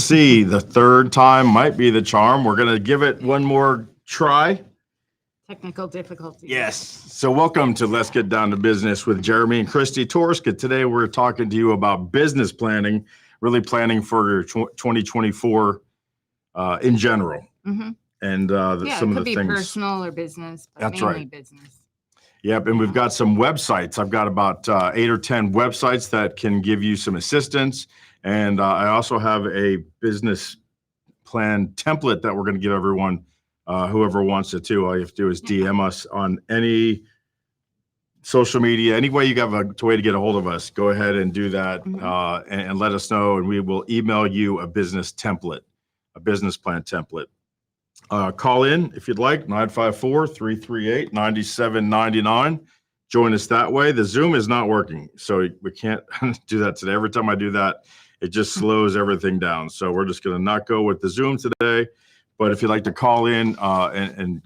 see. The third time might be the charm. We're going to give it one more try. Technical difficulties. Yes. So welcome to Let's Get Down to Business with Jeremy and Christy Torisk. And today we're talking to you about business planning, really planning for your 2024 in general. Mm-hmm. And some of the things. It could be personal or business, but That's mainly right. business. Yep, and we've got some websites. I've got about 8 or 10 websites that can give you some assistance. And I also have a business plan template that we're going to give everyone, whoever wants it to. All you have to do is DM us on any social media, any way you have a way to get a hold of us. Go ahead and do that and let us know, and we will email you a business template, a business plan template. Call in if you'd like, 954-338-9799. Join us that way. The Zoom is not working, so we can't do that today. Every time I do that, it just slows everything down. So we're just going to not go with the Zoom today. But if you'd like to call in and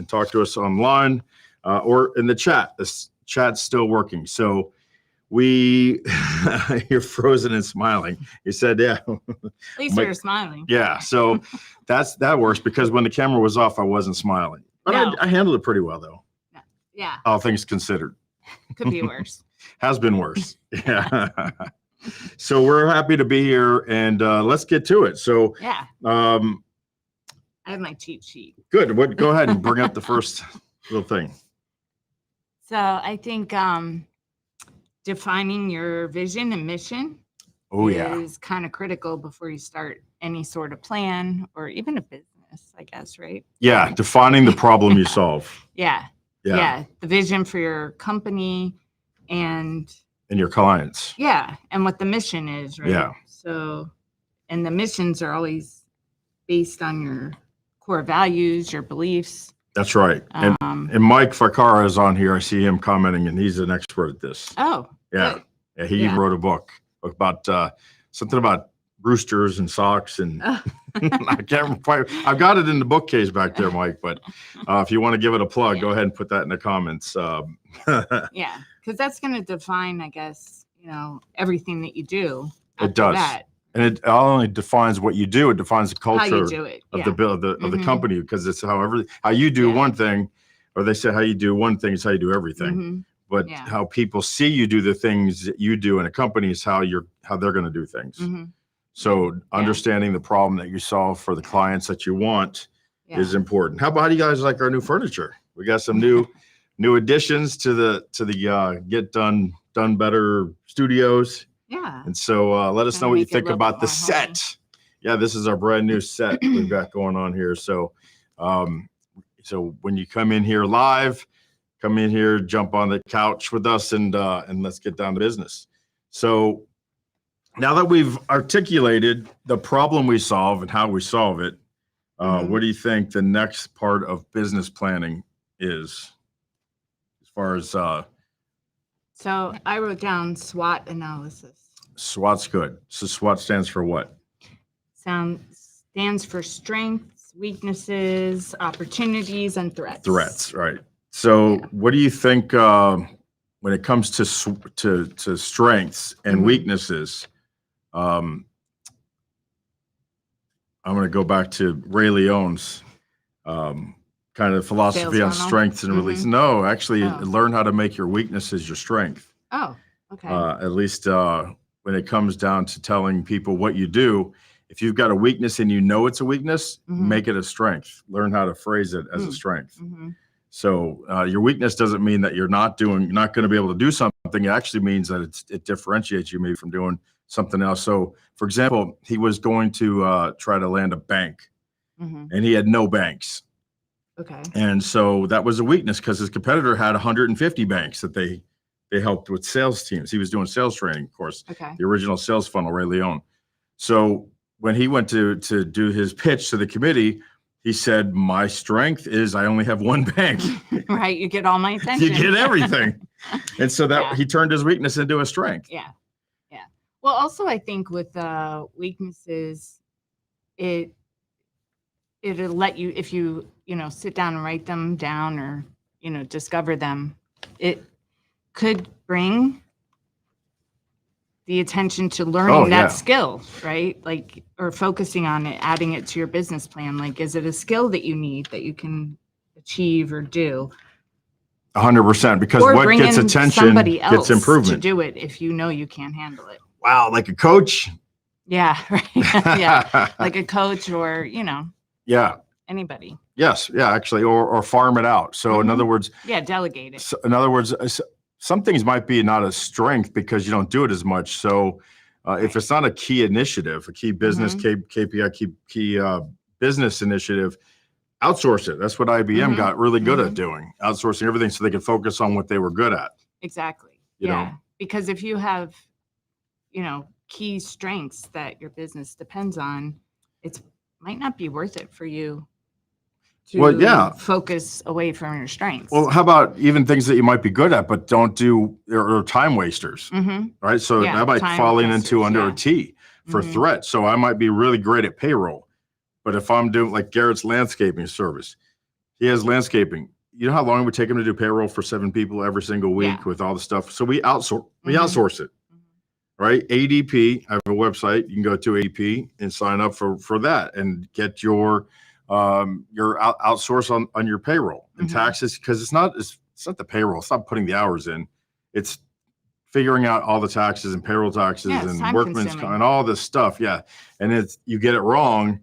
talk to us online or in the chat, this chat's still working. So you're frozen and smiling. You said, yeah. At least you're smiling. Yeah. So that works because when the camera was off, I wasn't smiling. But No. I handled it pretty well, though. Yeah. All things considered. Could be worse. Has been worse. Yeah. So we're happy to be here, and let's get to it. So yeah. I have my cheat sheet. Good. Go ahead and bring up the first little thing. So I think defining your vision and mission is kind of critical before you start any sort of plan or even a business, I guess, right? Yeah, defining the problem you solve. Yeah. The vision for your company and your clients. Yeah, and what the mission is, right? Yeah. So, and the missions are always based on your core values, your beliefs. That's right. And Mike Ficara is on here. I see him commenting, and he's an expert at this. Oh, yeah. good. Yeah, he wrote a book about something about roosters and socks, and I can't quite. I've got it in the bookcase back there, Mike. But if you want to give it a plug, go ahead and put that in the comments. Yeah, because that's going to define, I guess, everything that you do. It does. And it not only defines what you do, it defines the culture of the company, because it's how you do one thing, or they say how you do one thing is how you do everything. Mm-hmm. But how people see you do the things that you do in a company is how they're going to do things. Mm-hmm. So understanding the problem that you solve for the clients that you want is important. How do you guys like our new furniture? We got some new additions to the Get Done Better studios. Yeah. And so let us know what you think about the set. Yeah, this is our brand new set we've got going on here. So so when you come in here live, come in here, jump on the couch with us, and let's get down to business. So now that we've articulated the problem we solve and how we solve it, what do you think the next part of business planning is? As far as so I wrote down SWAT analysis. SWAT's good. So SWAT stands for what? Stands for strengths, weaknesses, opportunities, and threats. Threats, right. So what do you think when it comes to strengths and weaknesses? I'm going to go back to Ray Leone's kind of philosophy on strengths and release. No, actually, learn how to make your weaknesses your strength. Oh, okay. At least when it comes down to telling people what you do, if you've got a weakness and you know it's a weakness, make it a strength. Learn how to phrase it as a strength. So your weakness doesn't mean that you're not going to be able to do something. It actually means that it differentiates you maybe from doing something else. So, for example, he was going to try to land a bank, and he had no banks. Okay. And so that was a weakness because his competitor had 150 banks that they helped with sales teams. He was doing sales training, of course. Okay. The original sales funnel, Ray Leone. So when he went to do his pitch to the committee, he said, "My strength is I only have one bank." Right. You get all my attention. You get everything. And so that he turned his weakness into a strength. Yeah. Yeah. Well, also I think with weaknesses, it'll let you, if you sit down and write them down or, discover them, it could bring the attention to learning yeah. that skill, right? Like, or focusing on it, adding it to your business plan. Like, is it a skill that you need that you can achieve or do? 100%, because Or what bring gets in attention somebody else gets improvement. to do it if you know you can't handle it. Wow, like a coach? Yeah, right. Yeah, like a coach or, Yeah. anybody. Yes. Yeah, actually, or farm it out. So in other words, Yeah, delegate it. so in other words, some things might be not a strength because you don't do it as much. So if it's not a key initiative, a key business KPI, key business initiative, outsource it. That's what IBM got really good at doing, outsourcing everything so they could focus on what they were good at. Exactly. You Yeah. know? Because if you have, key strengths that your business depends on, it might not be worth it for you to focus away from your strengths. Well, how about even things that you might be good at, but don't do, or time wasters, right? So Yeah, that might time fall into wasters, under yeah. a T for threat. So I might be really great at payroll, but if I'm doing like Garrett's landscaping service, he has landscaping. You know how long it would take him to do payroll for 7 people every single week with all the stuff? So we outsource it, right? ADP, I have a website. You can go to ADP and sign up for that and get your outsource on your payroll and taxes, because it's not the payroll. It's not putting the hours in. It's figuring out all the taxes and payroll taxes and workman's and all this stuff. Yeah. And you get it wrong,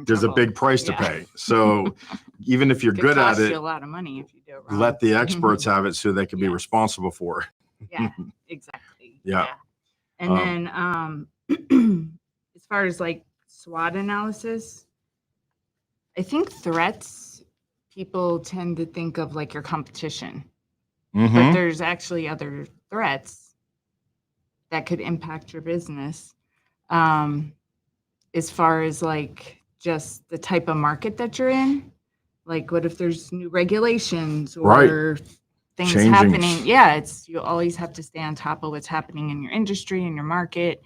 there's a big price to pay. So even if you're good at it, a lot of money if you do it wrong. let the experts have it so they can be responsible for it. Yeah, exactly. Yeah. And then as far as like SWOT analysis, I think threats, people tend to think of like your competition, but there's actually other threats that could impact your business. As far as like just the type of market that you're in, like what if there's new regulations or things happening? Yeah, you always have to stay on top of what's happening in your industry and your market.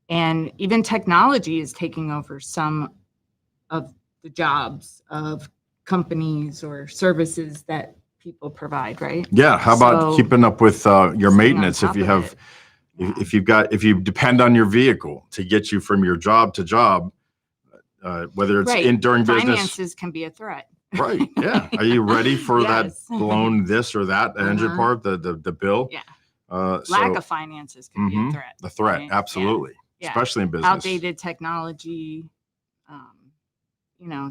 And even technology is taking over some of the jobs of companies or services that people provide, right? Yeah. How about keeping up with your maintenance if you have, if you depend on your vehicle to get you from your job to job, whether it's during business. Finances can be a threat. Right. Yeah. Are you ready for that blown this or that engine part, the bill? Yeah. Lack of finances can be a threat. The threat. Right? Absolutely. Yeah. Especially in business. Outdated technology,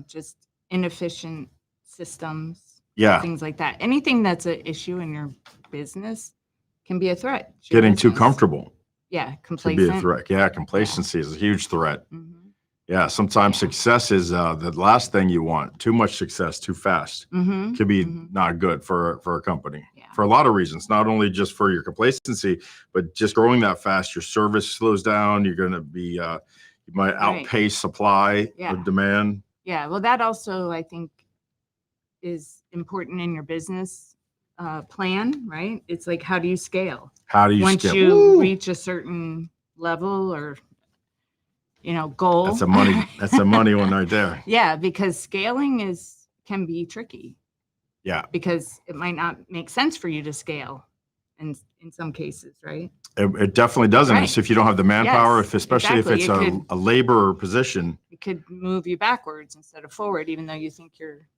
just inefficient systems. Yeah. Things like that. Anything that's an issue in your business can be a threat. Getting too comfortable. Yeah. Complacent. Could be a threat. Yeah. Complacency is a huge threat. Yeah, sometimes success is the last thing you want. Too much success too fast could be not good for a company for a lot of reasons. Not only just for your complacency, but just growing that fast, your service slows down. You're going to be, you might outpace supply or demand. Yeah, well, that also I think is important in your business plan, right? It's like, how do you scale? How do you once scale? you reach a certain level or goal. That's a money one right there. Yeah, because scaling can be tricky. Yeah. Because it might not make sense for you to scale in some cases, right? It definitely doesn't. Right. If you don't have the manpower, especially if it's a labor position. It could move you backwards instead of forward, even though you think you're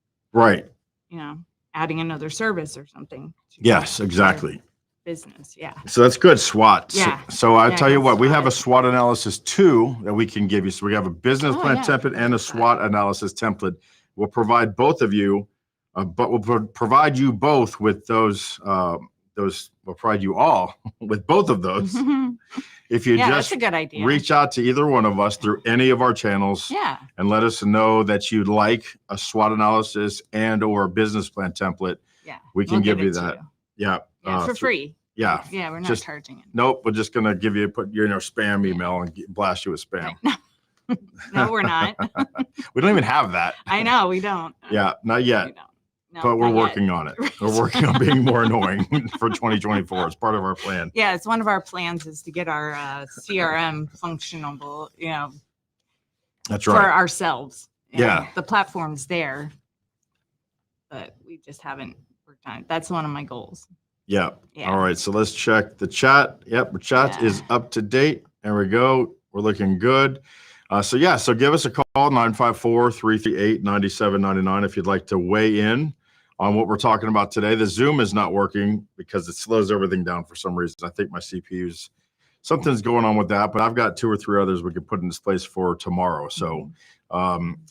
adding another service or something. Yes, exactly. Business, yeah. So that's good, SWOT. Yeah. So I tell you what, we have a SWOT analysis 2 that we can give you. So we have a business plan template and a SWOT analysis template. We'll provide both of you, but we'll provide you both with those. We'll provide you all with both of those. If you just that's a good idea. Reach out to either one of us through any of our channels, and let us know that you'd like a SWOT analysis and or a business plan template. Yeah, we can give you that. Yeah, for free. Yeah. Yeah, we're not charging it. Nope, we're just gonna put you in our spam email and blast you with spam. Right. No, we're not. We don't even have that. I know, we don't. Yeah, not yet. We don't. No, but we're working on it. We're working on being more annoying for 2024. It's part of our plan. Yeah, it's one of our plans is to get our CRM functionable, that's right. For ourselves. Yeah. The platform's there, but we just haven't worked on it. That's one of my goals. Yeah. Yeah. All right. So let's check the chat. Yep. The chat is up to date. There we go. We're looking good. So give us a call, 954-338-9799 if you'd like to weigh in on what we're talking about today. The Zoom is not working because it slows everything down for some reason. I think my CPU's something's going on with that, but I've got 2 or 3 others we could put in this place for tomorrow. So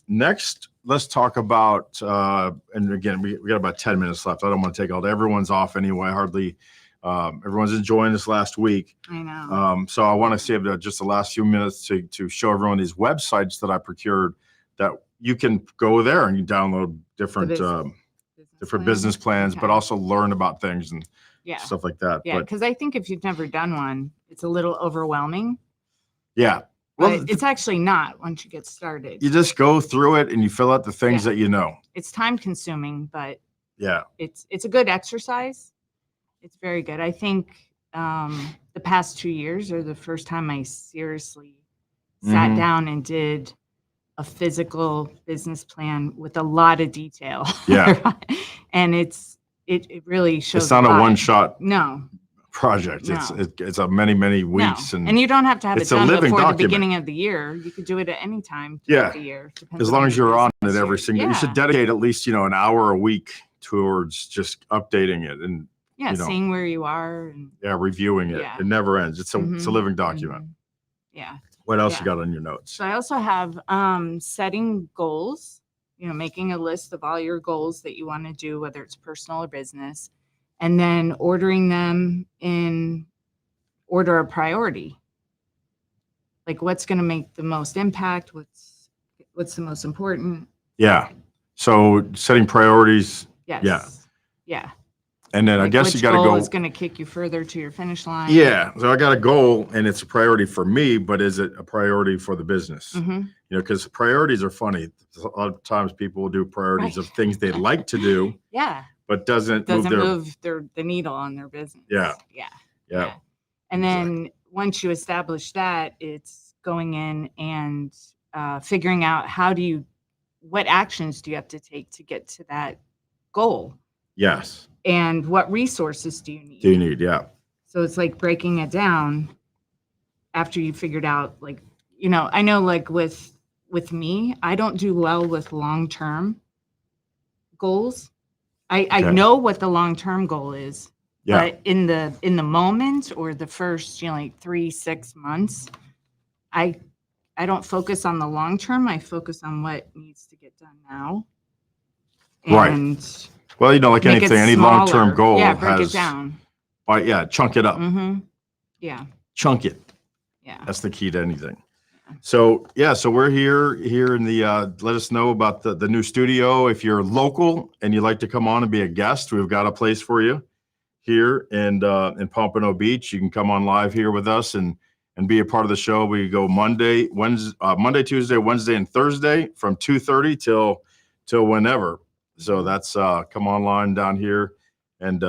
next, let's talk about, and again, we got about 10 minutes left. I don't want to take all day. Everyone's off anyway, hardly. Everyone's enjoying this last week. I know. So I want to save just the last few minutes to show everyone these websites that I procured that you can go there and you download different business plans, but also learn about things and stuff like that. Yeah, because I think if you've never done one, it's a little overwhelming. Yeah. Well, but it's actually not once you get started. You just go through it and you fill out the things that you know. It's time consuming, but yeah, it's a good exercise. It's very good. I think the past 2 years are the first time I seriously sat down and did a physical business plan with a lot of detail. Yeah. And it really shows. It's not a one-shot project. No. It's a many weeks. No. And you don't have to have it done before the beginning of the year. You could do it at any time throughout the year. As long as you're on it every single you should dedicate at least, an hour a week towards just updating it and seeing where you are and reviewing it. It never ends. It's a living document. Yeah. What else you got on your notes? So I also have setting goals, making a list of all your goals that you want to do, whether it's personal or business, and then ordering them in order of priority. Like what's going to make the most impact? What's the most important? Yeah. So setting priorities. Yes. Yeah. And then I guess you got to go. Is going to kick you further to your finish line. Yeah. So I got a goal and it's a priority for me, but is it a priority for the business? Because priorities are funny. A lot of times people will do priorities of things they'd like to do. But doesn't move the needle on their business. Yeah. And then once you establish that, it's going in and figuring out what actions do you have to take to get to that goal? Yes. And what resources do you need? So it's like breaking it down after you figured out, I know with me, I don't do well with long-term goals. I know what the long-term goal is, but in the moment or the first, 3-6 months, I don't focus on the long term. I focus on what needs to get done now. And well, like anything, any long-term goal break it down. Chunk it up. Chunk it. That's the key to anything. So we're here in the let us know about the new studio. If you're local and you'd like to come on and be a guest, we've got a place for you here in Pompano Beach. You can come on live here with us and be a part of the show. We go Monday, Tuesday, Wednesday, and Thursday from 2:30 till whenever. So that's come online down here and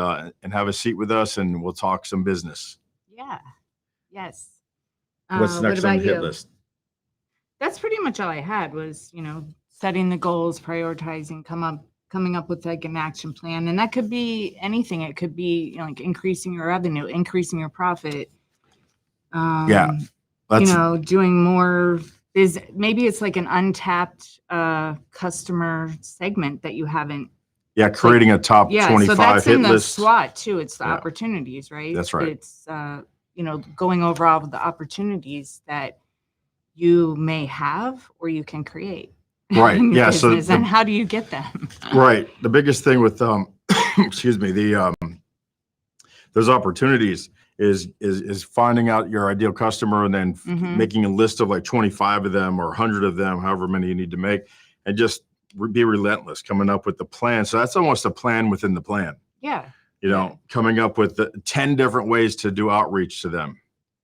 have a seat with us and we'll talk some business. Yes. What's next on the hit list? That's pretty much all I had was, setting the goals, prioritizing, coming up with like an action plan. And that could be anything. It could be like increasing your revenue, increasing your profit. Doing more maybe it's like an untapped customer segment that you haven't. Creating a top 25 so that's hit in the list. SWAT too. It's the opportunities, right? That's right. It's going over all of the opportunities that you may have or you can create. Right. And how do you get them? Right. The biggest thing with excuse me, those opportunities is finding out your ideal customer and then making a list of like 25 of them or 100 of them, however many you need to make, and just be relentless coming up with the plan. So that's almost a plan within the plan. Coming up with the 10 different ways to do outreach to them.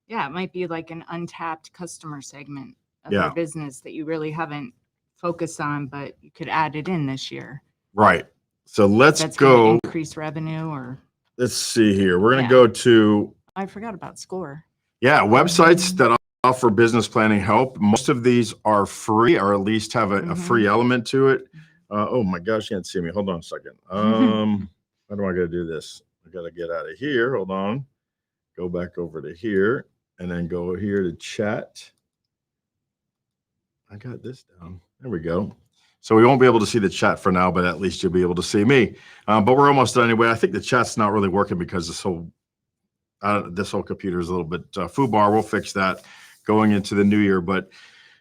It might be like an untapped customer segment of your business that you really haven't focused on, but you could add it in this year. Right. So let's go. Increase revenue or. Let's see here. We're going to go to. I forgot about SCORE. Websites that offer business planning help. Most of these are free or at least have a free element to it. Oh my gosh, you can't see me. Hold on a second. How do I got to do this? I got to get out of here. Hold on. Go back over to here and then go here to chat. I got this down. There we go. So we won't be able to see the chat for now, but at least you'll be able to see me. But we're almost done anyway. I think the chat's not really working because this whole computer is a little bit foobar. We'll fix that going into the new year. But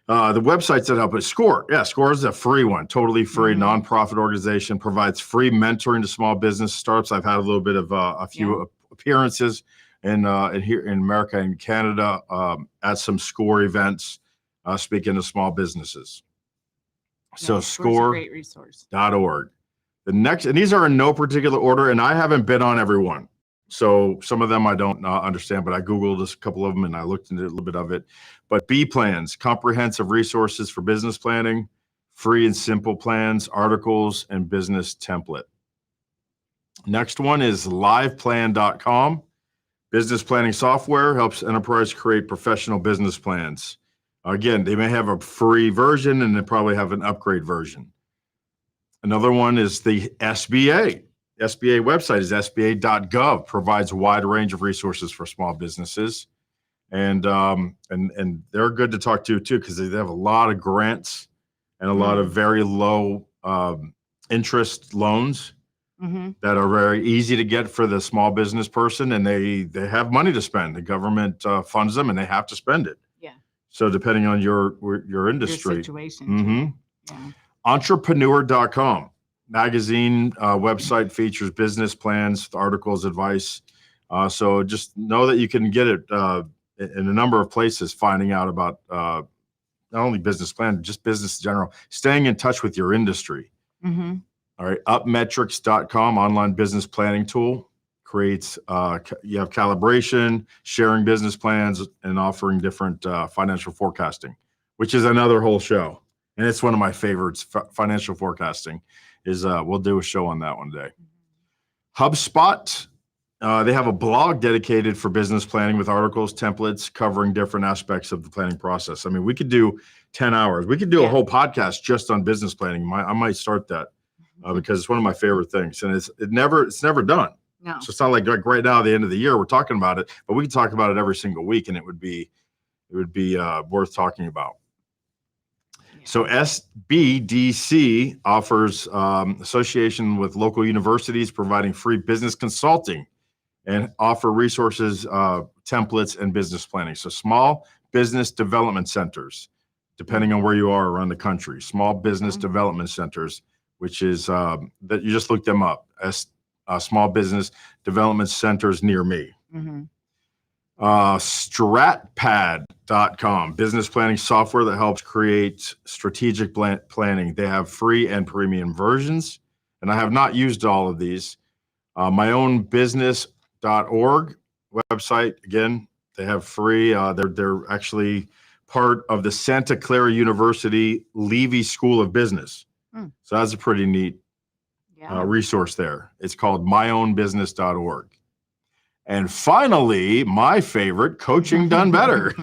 the websites that help it, SCORE. Yeah, SCORE is a free one, totally free, nonprofit organization, provides free mentoring to small business startups. I've had a little bit of a few appearances in here in America and Canada at some SCORE events, speaking to small businesses. So score.org. The next, and these are in no particular order, and I haven't been on every one. So some of them I don't understand, but I Googled just a couple of them and I looked into a little bit of it. But B plans, comprehensive resources for business planning, free and simple plans, articles, and business template. Next one is liveplan.com. Business planning software helps enterprise create professional business plans. Again, they may have a free version and they probably have an upgrade version. Another one is the SBA. SBA website is sba.gov, provides a wide range of resources for small businesses. And they're good to talk to too, because they have a lot of grants and a lot of very low interest loans that are very easy to get for the small business person, and they have money to spend. The government funds them and they have to spend it. Yeah. So depending on your industry. Your situation. Yeah. Entrepreneur.com. Magazine website features business plans, articles, advice. So just know that you can get it in a number of places, finding out about not only business plan, just business in general, staying in touch with your industry. All right. Upmetrics.com, online business planning tool, creates, you have calibration, sharing business plans, and offering different financial forecasting, which is another whole show. And it's one of my favorites, financial forecasting. We'll do a show on that one day. HubSpot, they have a blog dedicated for business planning with articles, templates covering different aspects of the planning process. I mean, we could do 10 hours. We could do a whole podcast just on business planning. I might start that because it's one of my favorite things, and it's never done. No. So it's not like right now, at the end of the year, we're talking about it, but we can talk about it every single week, and it would be worth talking about. So SBDC offers association with local universities, providing free business consulting and offer resources, templates, and business planning. So small business development centers, depending on where you are around the country, small business development centers, which is that you just look them up as small business development centers near me. Stratpad.com, business planning software that helps create strategic planning. They have free and premium versions, and I have not used all of these. Myownbusiness.org website, again, they have free. They're actually part of the Santa Clara University Levy School of Business. So that's a pretty neat resource there. It's called myownbusiness.org. And finally, my favorite, Coaching Done Better.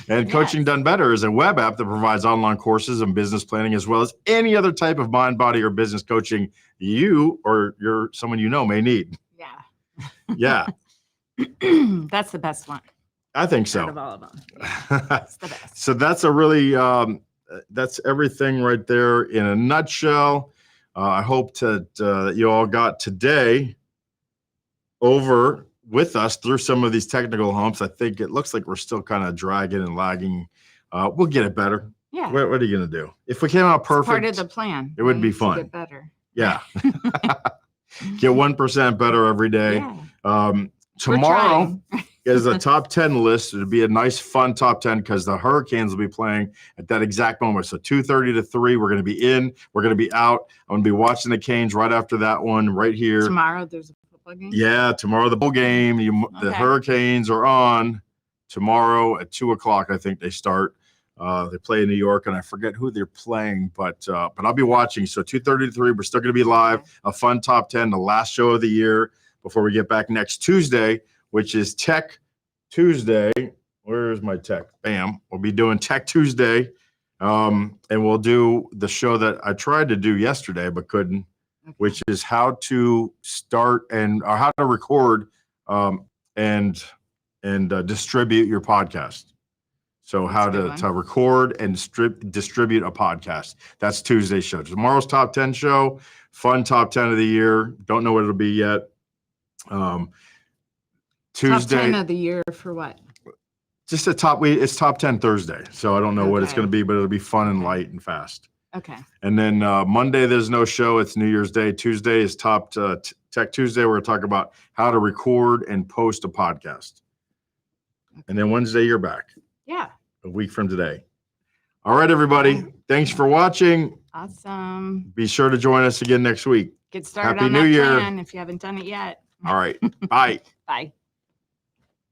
And Coaching Done Better is a web app that provides online courses and business planning, as well as any other type of mind, body, or business coaching you or someone you know may need. Yeah. That's the best one. I think so. Out of all of them. Yeah, that's the best. So that's a really, that's everything right there in a nutshell. I hope that you all got today over with us through some of these technical humps. I think it looks like we're still kind of dragging and lagging. We'll get it better. Yeah. What are you going to do? If we came out perfect, part of the plan. It would be fun. Get better. Yeah. Get 1% better every day. Yeah. Tomorrow is a top 10 list. It'll be a nice, fun top 10 because the Hurricanes will be playing at that exact moment. So 2:30 to 3, we're going to be in. We're going to be out. I'm going to be watching the Canes right after that one right here. Tomorrow there's a football game? Yeah, tomorrow the bowl game. The Hurricanes are on tomorrow at 2 o'clock. I think they start. They play in New York, and I forget who they're playing, but I'll be watching. So 2:30 to 3, we're still going to be live. A fun top 10, the last show of the year before we get back next Tuesday, which is Tech Tuesday. Where's my tech? Bam. We'll be doing Tech Tuesday, and we'll do the show that I tried to do yesterday but couldn't. which is how to start or how to record and distribute your podcast. So how to record and distribute a podcast. That's Tuesday's show. Tomorrow's top 10 show, fun top 10 of the year. Don't know what it'll be yet. Tuesday. Top 10 of the year for what? Just it's top 10 Thursday. So I don't know what it's going to be, but it'll be fun and light and fast. Okay. And then Monday, there's no show. It's New Year's Day. Tuesday is Top Tech Tuesday. We're going to talk about how to record and post a podcast. Okay. And then Wednesday, you're back. Yeah. A week from today. All right, everybody. Okay. Thanks for watching. Awesome. Be sure to join us again next week. Get started Happy on New that Year. plan if you haven't done it yet. All right. Bye. Bye.